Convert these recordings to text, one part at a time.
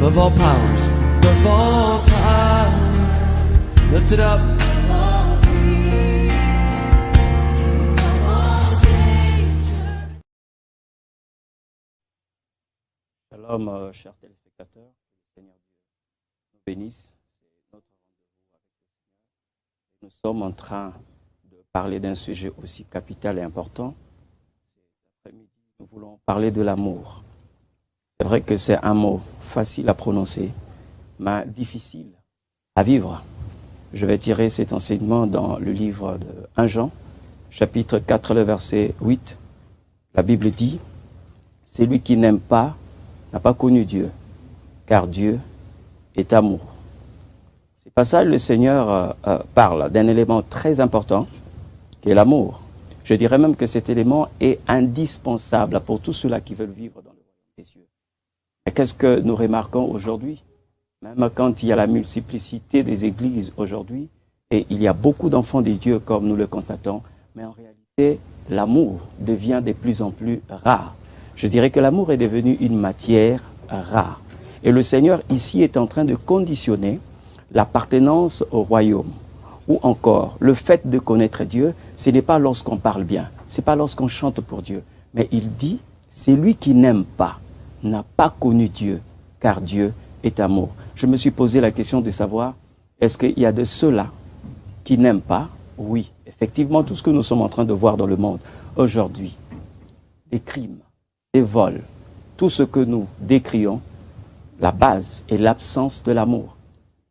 above all powers, above all powers, lift it up. Shalom, chers téléspectateurs, que le Seigneur Dieu nous bénisse. C'est notre rendez-vous avec le Seigneur. Nous sommes en train de parler d'un sujet aussi capital et important. Cet après-midi, nous voulons parler de l'amour. C'est vrai que c'est un mot facile à prononcer, mais difficile à vivre. Je vais tirer cet enseignement dans le livre de 1 Jean, chapitre 4, le verset 8. La Bible dit, « Celui qui n'aime pas n'a pas connu Dieu, car Dieu est amour. » C'est pas ça, le Seigneur parle d'un élément très important, qui est l'amour. Je dirais même que cet élément est indispensable pour tous ceux-là qui veulent vivre dans le royaume des cieux. Et qu'est-ce que nous remarquons aujourd'hui? Même quand il y a la multiplicité des églises aujourd'hui, et il y a beaucoup d'enfants de Dieu comme nous le constatons, mais en réalité, l'amour devient de plus en plus rare. Je dirais que l'amour est devenu une matière rare. Et le Seigneur ici est en train de conditionner l'appartenance au royaume. Ou encore, le fait de connaître Dieu, ce n'est pas lorsqu'on parle bien, ce n'est pas lorsqu'on chante pour Dieu. Mais il dit, celui qui n'aime pas n'a pas connu Dieu, car Dieu est amour. Je me suis posé la question de savoir, est-ce qu'il y a de ceux-là qui n'aiment pas? Oui, effectivement, tout ce que nous sommes en train de voir dans le monde aujourd'hui, les crimes, les vols, tout ce que nous décrions, la base est l'absence de l'amour.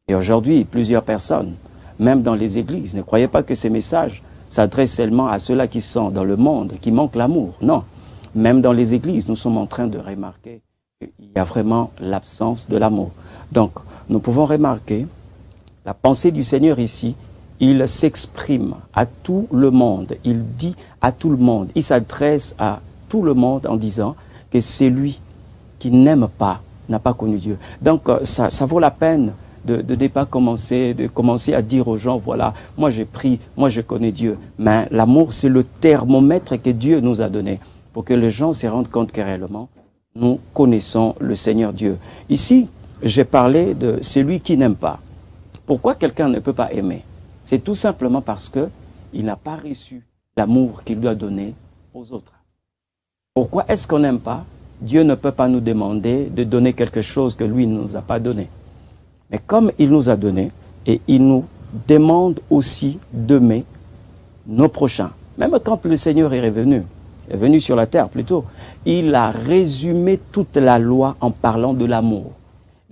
Et aujourd'hui, plusieurs personnes, même dans les églises, ne croyez pas que ces messages s'adressent seulement à ceux-là qui sont dans le monde, qui manquent l'amour. Non, même dans les églises, nous sommes en train de remarquer qu'il y a vraiment l'absence de l'amour. Donc, nous pouvons remarquer la pensée du Seigneur ici. Il s'exprime à tout le monde, il dit à tout le monde, il s'adresse à tout le monde en disant que celui qui n'aime pas n'a pas connu Dieu. Donc ça vaut la peine de ne pas commencer à dire aux gens, voilà, moi j'ai pris, moi je connais Dieu. Mais l'amour, c'est le thermomètre que Dieu nous a donné pour que les gens se rendent compte que réellement, nous connaissons le Seigneur Dieu. Ici, j'ai parlé de celui qui n'aime pas. Pourquoi quelqu'un ne peut pas aimer? C'est tout simplement parce qu'il n'a pas reçu l'amour qu'il doit donner aux autres. Pourquoi est-ce qu'on n'aime pas? Dieu ne peut pas nous demander de donner quelque chose que lui ne nous a pas donné. Mais comme il nous a donné, et il nous demande aussi d'aimer nos prochains. Même quand le Seigneur est venu sur la terre plutôt, il a résumé toute la loi en parlant de l'amour.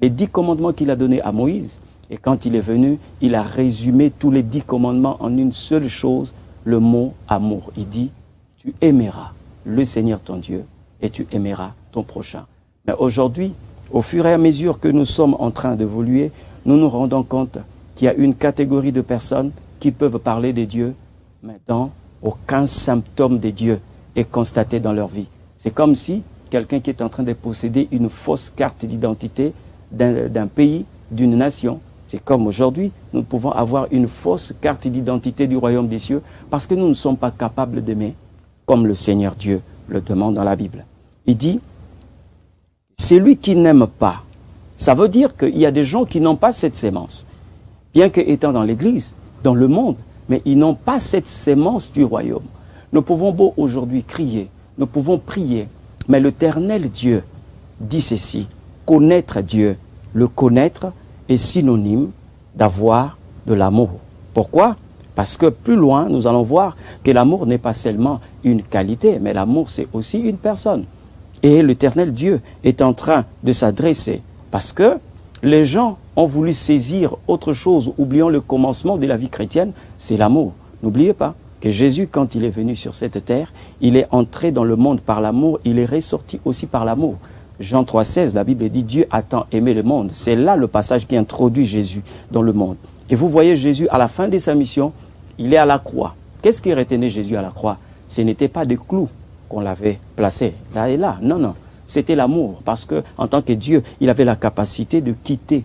Les 10 commandements qu'il a donnés à Moïse, et quand il est venu, il a résumé tous les 10 commandements en une seule chose, le mot amour. Il dit, tu aimeras le Seigneur ton Dieu et tu aimeras ton prochain. Mais aujourd'hui, au fur et à mesure que nous sommes en train d'évoluer, nous nous rendons compte qu'il y a une catégorie de personnes qui peuvent parler de Dieu, mais dont aucun symptôme de Dieu est constaté dans leur vie. C'est comme si quelqu'un qui est en train de posséder une fausse carte d'identité d'un pays, d'une nation. C'est comme aujourd'hui, nous pouvons avoir une fausse carte d'identité du royaume des cieux parce que nous ne sommes pas capables d'aimer comme le Seigneur Dieu le demande dans la Bible. Il dit, celui qui n'aime pas, ça veut dire qu'il y a des gens qui n'ont pas cette sémence. Bien qu'étant dans l'église, dans le monde, mais ils n'ont pas cette sémence du royaume. Nous pouvons beau aujourd'hui crier, nous pouvons prier, mais l'Éternel Dieu dit ceci, connaître Dieu, le connaître est synonyme d'avoir de l'amour. Pourquoi? Parce que plus loin, nous allons voir que l'amour n'est pas seulement une qualité, mais l'amour, c'est aussi une personne. Et l'Éternel Dieu est en train de s'adresser, parce que les gens ont voulu saisir autre chose, oubliant le commencement de la vie chrétienne, c'est l'amour. N'oubliez pas que Jésus, quand il est venu sur cette terre, il est entré dans le monde par l'amour, il est ressorti aussi par l'amour. Jean 3,16, la Bible dit « Dieu a tant aimé le monde ». C'est là le passage qui introduit Jésus dans le monde. Et vous voyez Jésus, à la fin de sa mission, il est à la croix. Qu'est-ce qui retenait Jésus à la croix? Ce n'était pas des clous qu'on l'avait placé là et là. Non, non. C'était l'amour. Parce que en tant que Dieu, il avait la capacité de quitter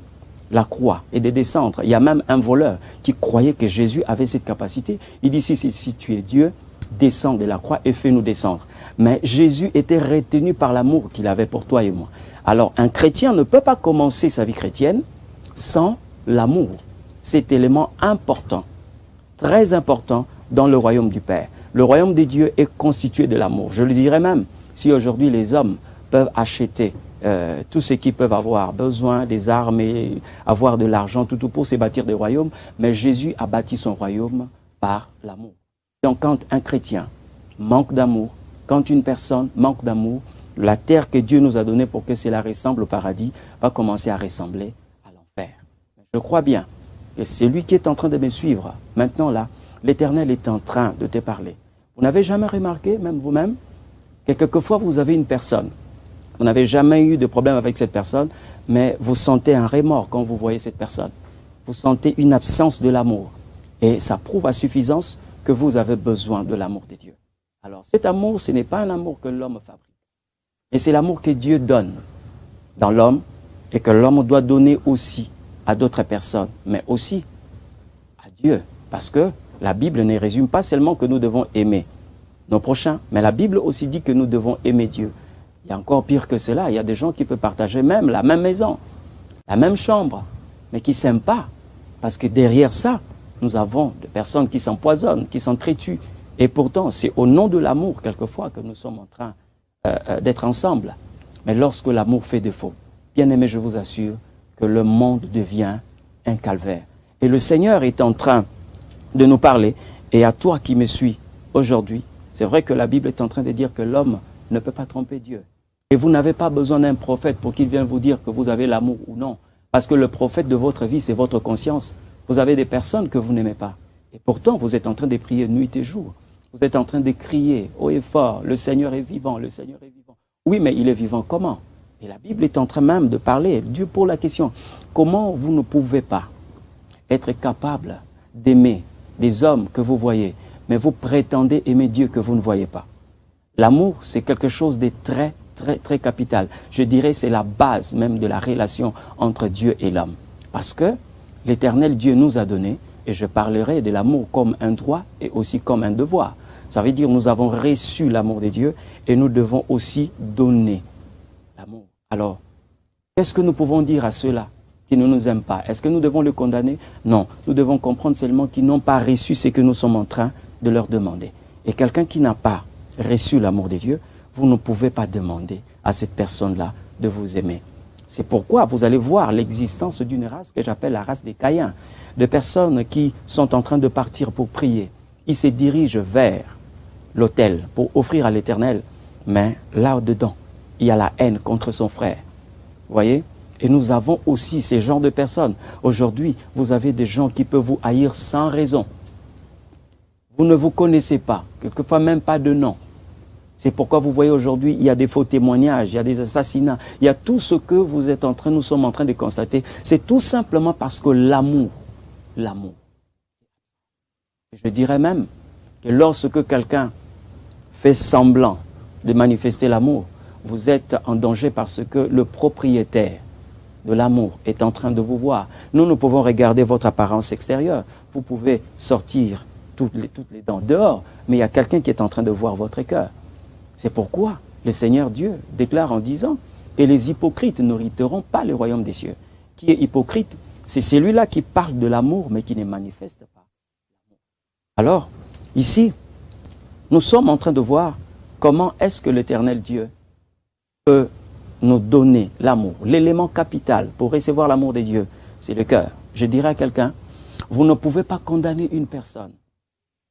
la croix et de descendre. Il y a même un voleur qui croyait que Jésus avait cette capacité. Il dit, si tu es Dieu, descends de la croix et fais-nous descendre. Mais Jésus était retenu par l'amour qu'il avait pour toi et moi. Alors, un chrétien ne peut pas commencer sa vie chrétienne sans l'amour. Cet élément important, très important dans le royaume du Père. Le royaume de Dieu est constitué de l'amour. Je le dirais même, si aujourd'hui les hommes peuvent acheter tout ce qu'ils peuvent avoir besoin, des armes et avoir de l'argent, tout pour se bâtir des royaumes, mais Jésus a bâti son royaume par l'amour. Donc quand un chrétien manque d'amour, quand une personne manque d'amour, la terre que Dieu nous a donnée pour que cela ressemble au paradis va commencer à ressembler à l'enfer. Je crois bien que celui qui est en train de me suivre, maintenant là, l'Éternel est en train de te parler. Vous n'avez jamais remarqué, même vous-même, que quelquefois vous avez une personne, vous n'avez jamais eu de problème avec cette personne, mais vous sentez un remords quand vous voyez cette personne. Vous sentez une absence de l'amour. Et ça prouve à suffisance que vous avez besoin de l'amour de Dieu. Alors cet amour, ce n'est pas un amour que l'homme fabrique. Et c'est l'amour que Dieu donne dans l'homme et que l'homme doit donner aussi à d'autres personnes, mais aussi à Dieu. Parce que la Bible ne résume pas seulement que nous devons aimer nos prochains, mais la Bible aussi dit que nous devons aimer Dieu. Il y a encore pire que cela, il y a des gens qui peuvent partager même la même maison, la même chambre, mais qui ne s'aiment pas. Parce que derrière ça, nous avons des personnes qui s'empoisonnent, qui s'entretuent. Et pourtant, c'est au nom de l'amour, quelquefois, que nous sommes en train d'être ensemble. Mais lorsque l'amour fait défaut, bien aimé, je vous assure que le monde devient un calvaire. Et le Seigneur est en train de nous parler. Et à toi qui me suis aujourd'hui, c'est vrai que la Bible est en train de dire que l'homme ne peut pas tromper Dieu. Et vous n'avez pas besoin d'un prophète pour qu'il vienne vous dire que vous avez l'amour ou non. Parce que le prophète de votre vie, c'est votre conscience. Vous avez des personnes que vous n'aimez pas. Et pourtant, vous êtes en train de prier nuit et jour. Vous êtes en train de crier haut et fort, le Seigneur est vivant, le Seigneur est vivant. Oui, mais il est vivant comment? Et la Bible est en train même de parler. Dieu pose la question. Comment vous ne pouvez pas être capable d'aimer des hommes que vous voyez, mais vous prétendez aimer Dieu que vous ne voyez pas? L'amour, c'est quelque chose de très, très, très capital. Je dirais c'est la base même de la relation entre Dieu et l'homme. Parce que l'Éternel Dieu nous a donné, et je parlerai de l'amour comme un droit et aussi comme un devoir. Ça veut dire nous avons reçu l'amour de Dieu et nous devons aussi donner l'amour. Alors, qu'est-ce que nous pouvons dire à ceux-là qui ne nous aiment pas? Est-ce que nous devons le condamner? Non, nous devons comprendre seulement qu'ils n'ont pas reçu ce que nous sommes en train de leur demander. Et quelqu'un qui n'a pas reçu l'amour de Dieu, vous ne pouvez pas demander à cette personne-là de vous aimer. C'est pourquoi vous allez voir l'existence d'une race que j'appelle la race des Caïns, de personnes qui sont en train de partir pour prier. Ils se dirigent vers l'autel pour offrir à l'Éternel, mais là-dedans, il y a la haine contre son frère. Vous voyez? Et nous avons aussi ces genres de personnes. Aujourd'hui, vous avez des gens qui peuvent vous haïr sans raison. Vous ne vous connaissez pas, quelquefois même pas de nom. C'est pourquoi vous voyez aujourd'hui, il y a des faux témoignages, il y a des assassinats, il y a tout ce que nous sommes en train de constater. C'est tout simplement parce que l'amour. Je dirais même que lorsque quelqu'un fait semblant de manifester l'amour, vous êtes en danger parce que le propriétaire de l'amour est en train de vous voir. Nous pouvons regarder votre apparence extérieure. Vous pouvez sortir toutes les dents dehors, mais il y a quelqu'un qui est en train de voir votre cœur. C'est pourquoi le Seigneur Dieu déclare en disant que les hypocrites n'hériteront pas le royaume des cieux. Qui est hypocrite? C'est celui-là qui parle de l'amour, mais qui ne manifeste pas. Alors, ici, nous sommes en train de voir comment est-ce que l'Éternel Dieu peut nous donner l'amour. L'élément capital pour recevoir l'amour de Dieu, c'est le cœur. Je dirais à quelqu'un, vous ne pouvez pas condamner une personne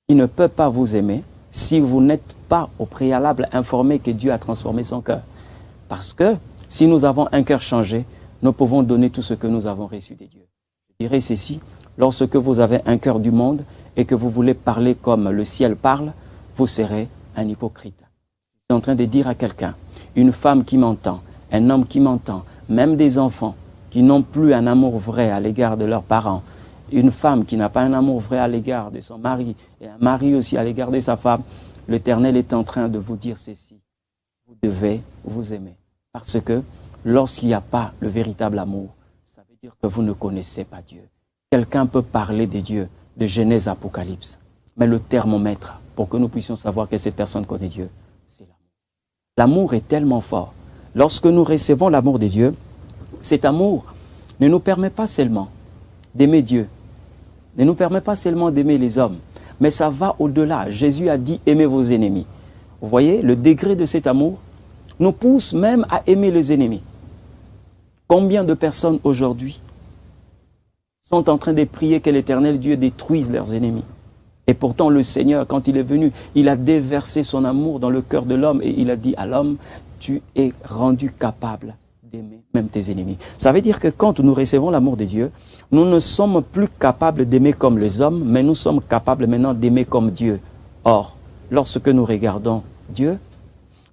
qui ne peut pas vous aimer si vous n'êtes pas au préalable informé que Dieu a transformé son cœur. Parce que si nous avons un cœur changé, nous pouvons donner tout ce que nous avons reçu de Dieu. Je dirais ceci, lorsque vous avez un cœur du monde et que vous voulez parler comme le ciel parle, vous serez un hypocrite. Je suis en train de dire à quelqu'un, une femme qui m'entend, un homme qui m'entend, même des enfants qui n'ont plus un amour vrai à l'égard de leurs parents, une femme qui n'a pas un amour vrai à l'égard de son mari, et un mari aussi à l'égard de sa femme, l'Éternel est en train de vous dire ceci. Vous devez vous aimer. Parce que lorsqu'il n'y a pas le véritable amour, ça veut dire que vous ne connaissez pas Dieu. Quelqu'un peut parler de Dieu, de Genèse à Apocalypse. Mais le thermomètre, pour que nous puissions savoir que cette personne connaît Dieu, c'est l'amour. L'amour est tellement fort lorsque nous recevons l'amour de Dieu, cet amour ne nous permet pas seulement d'aimer Dieu, ne nous permet pas seulement d'aimer les hommes, mais ça va au-delà. Jésus a dit « aimez vos ennemis ». Vous voyez, le degré de cet amour nous pousse même à aimer les ennemis. Combien de personnes aujourd'hui sont en train de prier que l'Éternel Dieu détruise leurs ennemis? Et pourtant le Seigneur, quand il est venu, il a déversé son amour dans le cœur de l'homme et il a dit à l'homme, tu es rendu capable d'aimer même tes ennemis. Ça veut dire que quand nous recevons l'amour de Dieu, nous ne sommes plus capables d'aimer comme les hommes, mais nous sommes capables maintenant d'aimer comme Dieu. Or, lorsque nous regardons Dieu,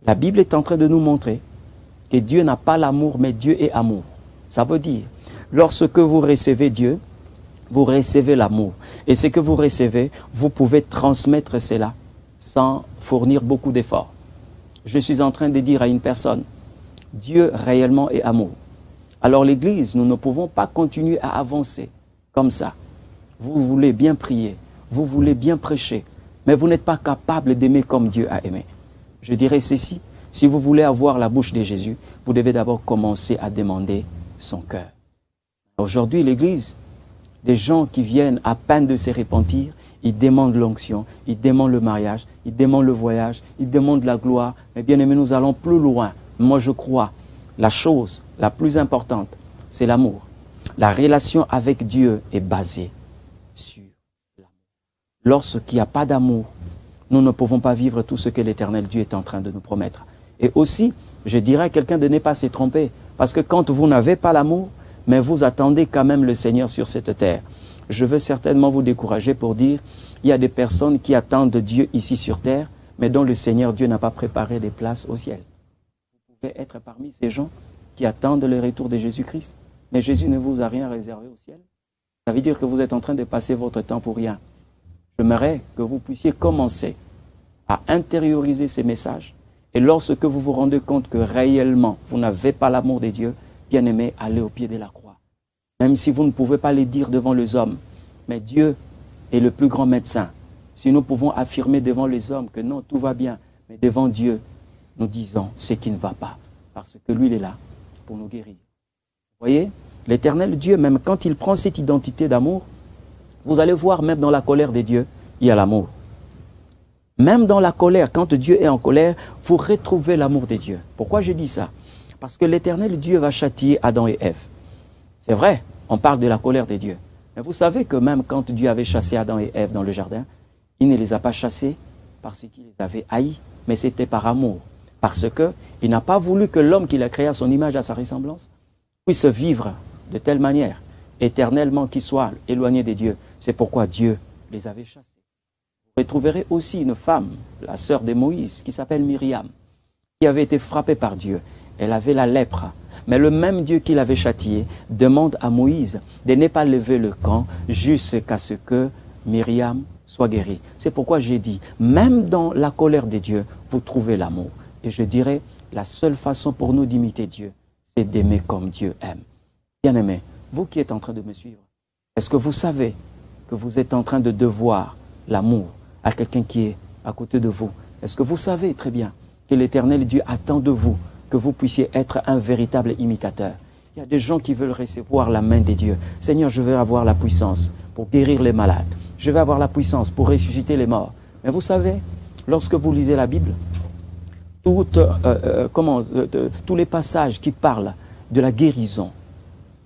la Bible est en train de nous montrer que Dieu n'a pas l'amour, mais Dieu est amour. Ça veut dire, lorsque vous recevez Dieu, vous recevez l'amour. Et ce que vous recevez, vous pouvez transmettre cela sans fournir beaucoup d'efforts. Je suis en train de dire à une personne, Dieu réellement est amour. Alors l'Église, nous ne pouvons pas continuer à avancer comme ça. Vous voulez bien prier, vous voulez bien prêcher, mais vous n'êtes pas capable d'aimer comme Dieu a aimé. Je dirais ceci, si vous voulez avoir la bouche de Jésus, vous devez d'abord commencer à demander son cœur. Aujourd'hui, l'Église, des gens qui viennent à peine de se repentir, ils demandent l'onction, ils demandent le mariage, ils demandent le voyage, ils demandent la gloire. Mais bien aimé, nous allons plus loin. Moi, je crois, la chose la plus importante, c'est l'amour. La relation avec Dieu est basée sur l'amour. Lorsqu'il n'y a pas d'amour, nous ne pouvons pas vivre tout ce que l'Éternel Dieu est en train de nous promettre. Et aussi, je dirais à quelqu'un de ne pas se tromper, parce que quand vous n'avez pas l'amour, mais vous attendez quand même le Seigneur sur cette terre. Je veux certainement vous décourager pour dire, il y a des personnes qui attendent Dieu ici sur terre, mais dont le Seigneur Dieu n'a pas préparé des places au ciel. Vous pouvez être parmi ces gens qui attendent le retour de Jésus-Christ, mais Jésus ne vous a rien réservé au ciel. Ça veut dire que vous êtes en train de passer votre temps pour rien. J'aimerais que vous puissiez commencer à intérioriser ces messages, et lorsque vous vous rendez compte que réellement vous n'avez pas l'amour de Dieu, bien-aimé, allez au pied de la croix. Même si vous ne pouvez pas les dire devant les hommes, mais Dieu est le plus grand médecin. Si nous pouvons affirmer devant les hommes que non, tout va bien, mais devant Dieu, nous disons ce qui ne va pas, parce que lui, il est là pour nous guérir. Vous voyez, l'Éternel Dieu, même quand il prend cette identité d'amour, vous allez voir, même dans la colère de Dieu, il y a l'amour. Même dans la colère, quand Dieu est en colère, vous retrouvez l'amour de Dieu. Pourquoi je dis ça? Parce que l'Éternel Dieu va châtier Adam et Ève. C'est vrai, on parle de la colère de Dieu. Mais vous savez que même quand Dieu avait chassé Adam et Ève dans le jardin, il ne les a pas chassés parce qu'il les avait haïs, mais c'était par amour. Parce qu'il n'a pas voulu que l'homme qu'il a créé à son image, à sa ressemblance, puisse vivre de telle manière, éternellement qu'il soit éloigné de Dieu. C'est pourquoi Dieu les avait chassés. Vous retrouverez aussi une femme, la sœur de Moïse, qui s'appelle Myriam, qui avait été frappée par Dieu. Elle avait la lèpre. Mais le même Dieu qui l'avait châtiée demande à Moïse de ne pas lever le camp jusqu'à ce que Myriam soit guérie. C'est pourquoi j'ai dit, même dans la colère de Dieu, vous trouvez l'amour. Et je dirais, la seule façon pour nous d'imiter Dieu, c'est d'aimer comme Dieu aime. Bien-aimés, vous qui êtes en train de me suivre, est-ce que vous savez que vous êtes en train de devoir l'amour à quelqu'un qui est à côté de vous? Est-ce que vous savez très bien que l'Éternel Dieu attend de vous que vous puissiez être un véritable imitateur? Il y a des gens qui veulent recevoir la main de Dieu. Seigneur, je veux avoir la puissance pour guérir les malades. Je veux avoir la puissance pour ressusciter les morts. Mais vous savez, lorsque vous lisez la Bible, tous les passages qui parlent de la guérison,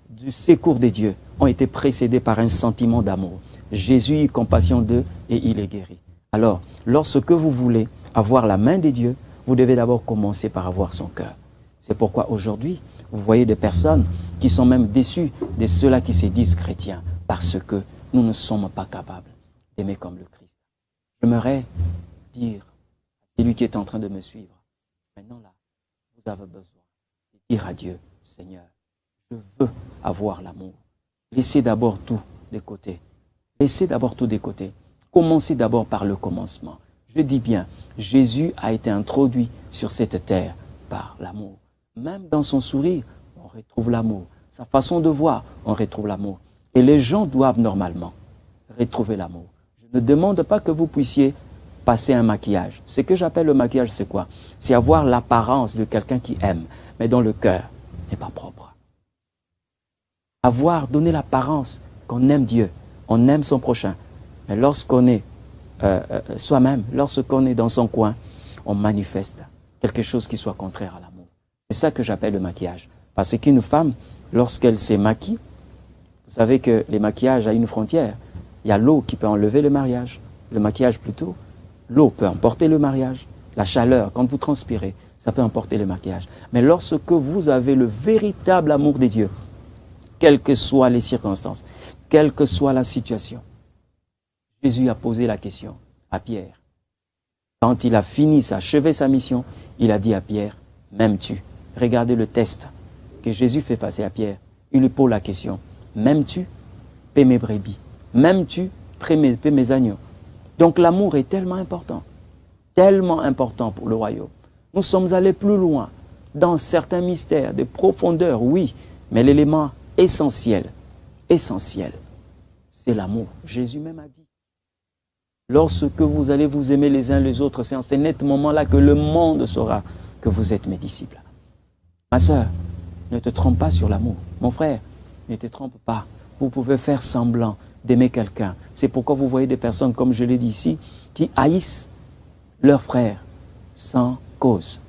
du secours de Dieu, ont été précédés par un sentiment d'amour. Jésus eut compassion d'eux et il est guéri. Alors, lorsque vous voulez avoir la main de Dieu, vous devez d'abord commencer par avoir son cœur. C'est pourquoi aujourd'hui, vous voyez des personnes qui sont même déçues de ceux-là qui se disent chrétiens, parce que nous ne sommes pas capables d'aimer comme le Christ. J'aimerais dire à celui qui est en train de me suivre, maintenant là, vous avez besoin de dire à Dieu, Seigneur, je veux avoir l'amour. Laissez d'abord tout de côté. Laissez d'abord tout de côté. Commencez d'abord par le commencement. Je dis bien, Jésus a été introduit sur cette terre par l'amour. Même dans son sourire, on retrouve l'amour. Sa façon de voir, on retrouve l'amour. Et les gens doivent normalement retrouver l'amour. Je ne demande pas que vous puissiez passer un maquillage. Ce que j'appelle le maquillage, c'est quoi? C'est avoir l'apparence de quelqu'un qui aime. mais dont le cœur n'est pas propre. Avoir donné l'apparence qu'on aime Dieu, on aime son prochain, mais lorsqu'on est soi-même, lorsqu'on est dans son coin, on manifeste quelque chose qui soit contraire à l'amour. C'est ça que j'appelle le maquillage. Parce qu'une femme, lorsqu'elle se maquille, vous savez que les maquillages a une frontière. Il y a l'eau qui peut enlever le maquillage plutôt. L'eau peut emporter le mariage. La chaleur, quand vous transpirez, ça peut emporter le maquillage. Mais lorsque vous avez le véritable amour de Dieu, quelles que soient les circonstances, quelle que soit la situation, Jésus a posé la question à Pierre. Quand il a fini, achevé sa mission, il a dit à Pierre, m'aimes-tu? Regardez le test que Jésus fait passer à Pierre. Il lui pose la question, m'aimes-tu? Paie mes brebis. M'aimes-tu? Paie mes agneaux. Donc l'amour est tellement important pour le royaume. Nous sommes allés plus loin dans certains mystères de profondeur, oui, mais l'élément essentiel, c'est l'amour. Jésus même a dit, lorsque vous allez vous aimer les uns les autres, c'est en ce net moment-là que le monde saura que vous êtes mes disciples. Ma sœur, ne te trompe pas sur l'amour. Mon frère, ne te trompe pas. Vous pouvez faire semblant d'aimer quelqu'un. C'est pourquoi vous voyez des personnes, comme je l'ai dit ici, qui haïssent leurs frères sans cause.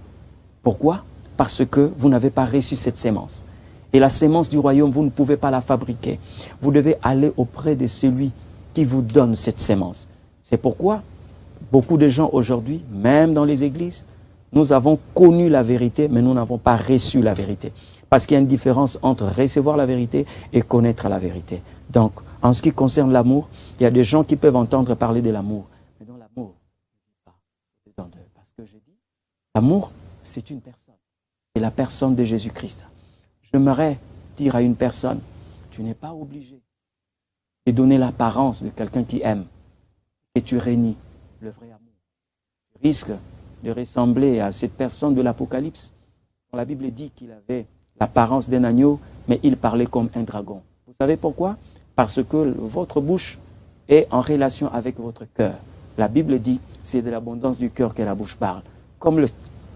Pourquoi? Parce que vous n'avez pas reçu cette sémence. Et la sémence du royaume, vous ne pouvez pas la fabriquer. Vous devez aller auprès de celui qui vous donne cette sémence. C'est pourquoi beaucoup de gens aujourd'hui, même dans les églises, nous avons connu la vérité, mais nous n'avons pas reçu la vérité. Parce qu'il y a une différence entre recevoir la vérité et connaître la vérité. Donc, en ce qui concerne l'amour, il y a des gens qui peuvent entendre parler de l'amour, mais dans l'amour, parce que j'ai dit, l'amour, c'est une personne. C'est la personne de Jésus-Christ. J'aimerais dire à une personne, tu n'es pas obligé de donner l'apparence de quelqu'un qui aime et tu renies le vrai amour. Tu risques de ressembler à cette personne de l'Apocalypse. La Bible dit qu'il avait l'apparence d'un agneau, mais il parlait comme un dragon. Vous savez pourquoi? Parce que votre bouche est en relation avec votre cœur. La Bible dit, c'est de l'abondance du cœur que la bouche parle. Comme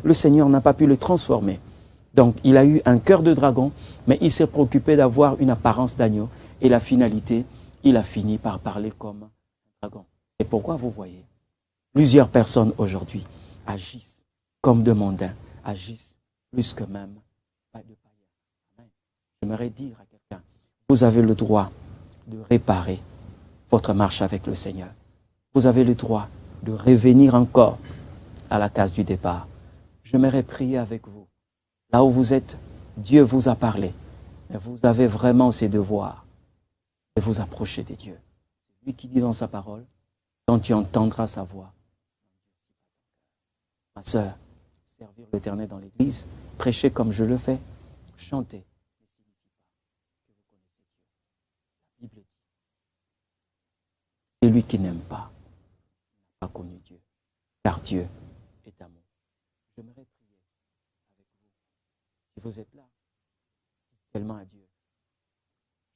le Seigneur n'a pas pu le transformer. Donc, il a eu un cœur de dragon, mais il s'est préoccupé d'avoir une apparence d'agneau. Et la finalité, il a fini par parler comme un dragon. C'est pourquoi vous voyez, plusieurs personnes aujourd'hui agissent comme de mondains, agissent plus que même pas de païens. J'aimerais dire à quelqu'un, vous avez le droit de réparer votre marche avec le Seigneur. Vous avez le droit de revenir encore à la case du départ. J'aimerais prier avec vous. Là où vous êtes, Dieu vous a parlé. Mais vous avez vraiment ces devoirs de vous approcher de Dieu. C'est lui qui dit dans sa parole, quand tu entendras sa voix. Ma sœur, servir l'Éternel dans l'Église, prêcher comme je le fais, chanter. La Bible dit, celui qui n'aime pas n'a pas connu Dieu, car Dieu est amour. J'aimerais prier avec vous. Si vous êtes là, dites seulement à Dieu,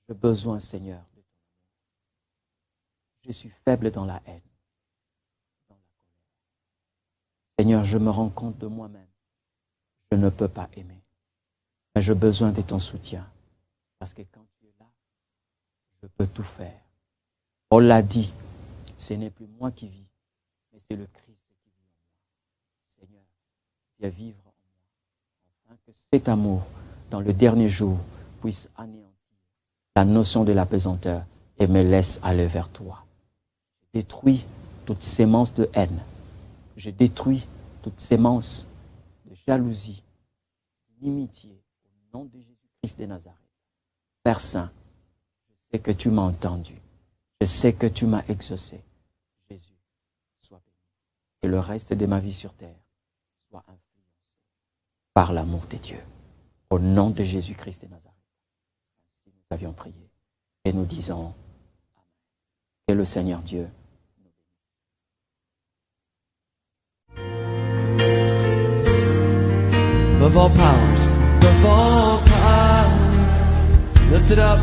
j'ai besoin, Seigneur, de ton amour. Je suis faible dans la haine, dans la colère. Seigneur, je me rends compte de moi-même. Je ne peux pas aimer. Mais j'ai besoin de ton soutien. Parce que quand tu es là, je peux tout faire. On l'a dit, ce n'est plus moi qui vis, mais c'est le Christ qui vit en moi. Seigneur, viens vivre en moi, afin que cet amour, dans le dernier jour, puisse anéantir la notion de la pesanteur et me laisse aller vers toi. Je détruis toute sémence de haine. Je détruis toute sémence de jalousie, d'inimitié, au nom de Jésus-Christ de Nazareth. Père Saint, je sais que tu m'as entendu. Je sais que tu m'as exaucé. Jésus, sois béni. Et le reste de ma vie sur terre soit influencé par l'amour de Dieu. Au nom de Jésus-Christ de Nazareth. Ainsi nous avions prié. Et nous disons Amen. Que le Seigneur Dieu nous bénisse. Of all powers, lift it up.